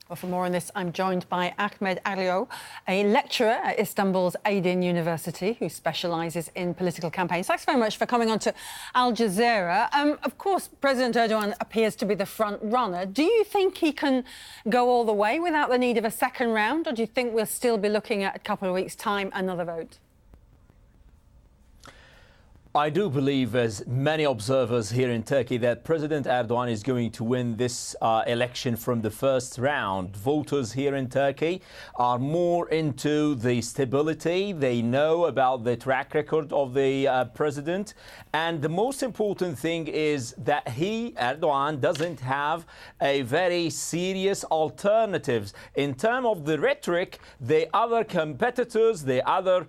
Well, for more on this, I'm joined by Ahmet Alioglu, a lecturer at Istanbul's Aydin University who specialises in political campaigns. Thanks very much for coming on to Al Jazeera. Of course, President Erdogan appears to be the front runner. Do you think he can go all the way without the need of a second round, or do you think we'll still be looking at a couple of weeks' time another vote? I do believe, as many observers here in Turkey, that President Erdogan is going to win this election from the first round. Voters here in Turkey are more into the stability. They know about the track record of the president. And the most important thing is that Erdogan, doesn't have a very serious alternatives. In terms of the rhetoric, the other competitors, the other,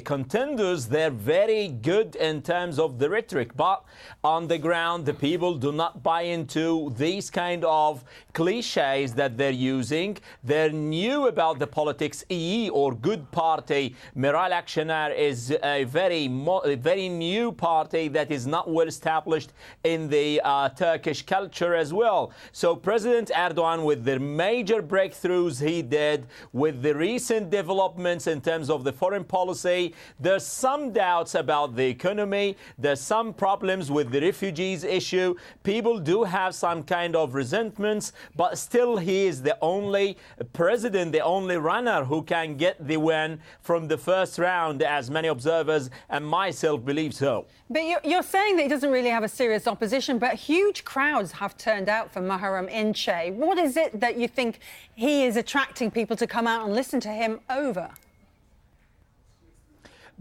contenders, they're very good in terms of the rhetoric, but on the ground the people do not buy into these kind of cliches that they're using. They're new about the politics. İyi or good party, Meral Akşener, is a very new party that is not well established in the Turkish culture as well. So President Erdogan, with the major breakthroughs he did, with the recent developments in terms of the foreign policy, there's some doubts about the economy. There's some problems with the refugees issue. People do have some kind of resentments, but still he is the only president, the only runner who can get the win from the first round, as many observers and myself believe so. But you're saying that he doesn't really have a serious opposition, but huge crowds have turned out for Muharrem Ince. What is it that you think he is attracting people to come out and listen to him over?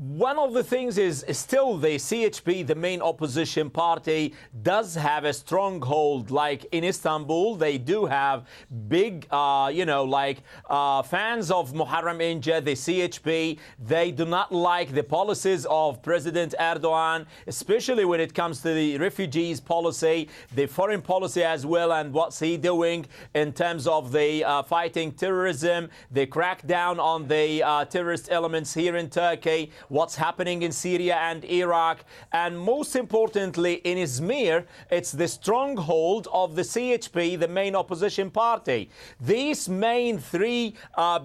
One of the things is still the CHP, the main opposition party, does have a stronghold. Like in Istanbul, they do have big, fans of Muharrem Ince, the CHP. They do not like the policies of President Erdogan, especially when it comes to the refugees policy, the foreign policy as well, and what's he doing in terms of the fighting terrorism, the crackdown on the terrorist elements here in Turkey, what's happening in Syria and Iraq, and most importantly in Izmir, it's the stronghold of the CHP, the main opposition party. These main three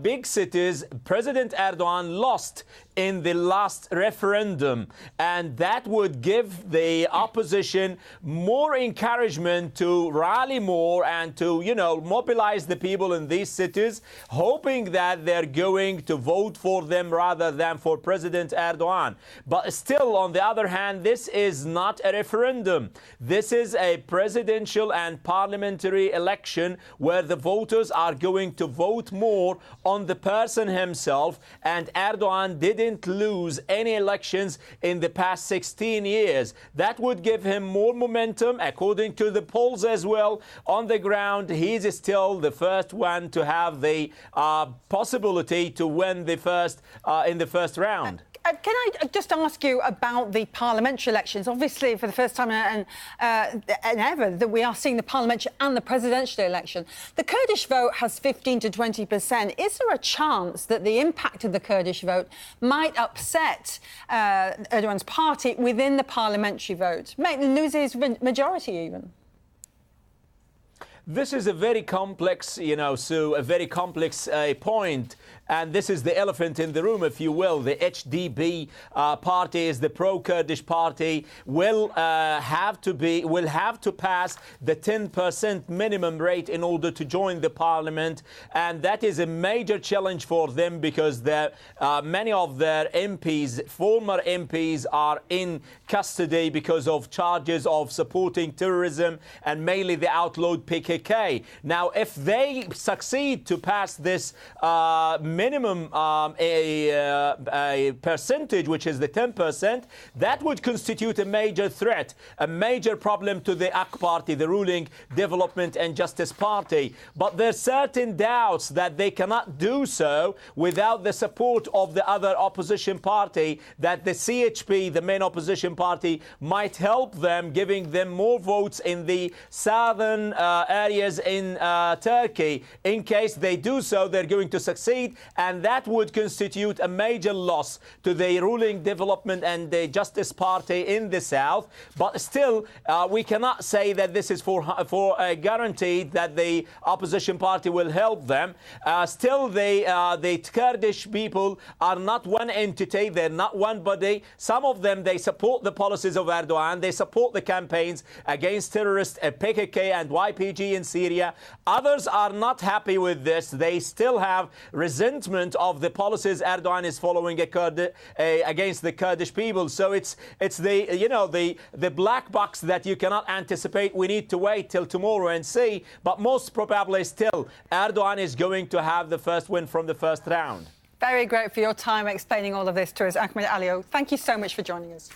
big cities, President Erdogan lost in the last referendum, and that would give the opposition more encouragement to rally more and to, mobilize the people in these cities, hoping that they're going to vote for them rather than for President Erdogan. But still, on the other hand, this is not a referendum. This is a presidential and parliamentary election where the voters are going to vote more on the person himself, and Erdogan didn't lose any elections in the past 16 years. That would give him more momentum, according to the polls as well. On the ground, he's still the first one to have the possibility to win the first in the first round. Can I just ask you about the parliamentary elections? Obviously, for the first time and ever, that we are seeing the parliamentary and the presidential election. The Kurdish vote has 15 to 20%. Is there a chance that the impact of the Kurdish vote might upset Erdogan's party within the parliamentary vote, make them lose his majority even? This is a very complex, Sue, a very complex point. And this is the elephant in the room, if you will. The HDP party is the pro-Kurdish party, will have to pass the 10% minimum rate in order to join the parliament. And that is a major challenge for them because many of their MPs, former MPs, are in custody because of charges of supporting terrorism and mainly the outlawed PKK. Now, if they succeed to pass this minimum a percentage, which is the 10%, that would constitute a major threat, a major problem to the AK party, the ruling Development and Justice Party. But there are certain doubts that they cannot do so without the support of the other opposition party, that the CHP, the main opposition party, might help them, giving them more votes in the southern areas in Turkey. In case they do so, they're going to succeed, and that would constitute a major loss to the ruling Development and the Justice Party in the south. But still, we cannot say that this is for guaranteed that the opposition party will help them. Still, the Kurdish people are not one entity. They're not one body. Some of them, they support the policies of Erdogan. They support the campaigns against terrorists, PKK and YPG in Syria. Others are not happy with this. They still have resentment of the policies Erdogan is following against the Kurdish people. So it's the black box that you cannot anticipate. We need to wait till tomorrow and see. But most probably still, Erdogan is going to have the first win from the first round. Very great for your time explaining all of this to us, Ahmet Alioglu. Thank you so much for joining us.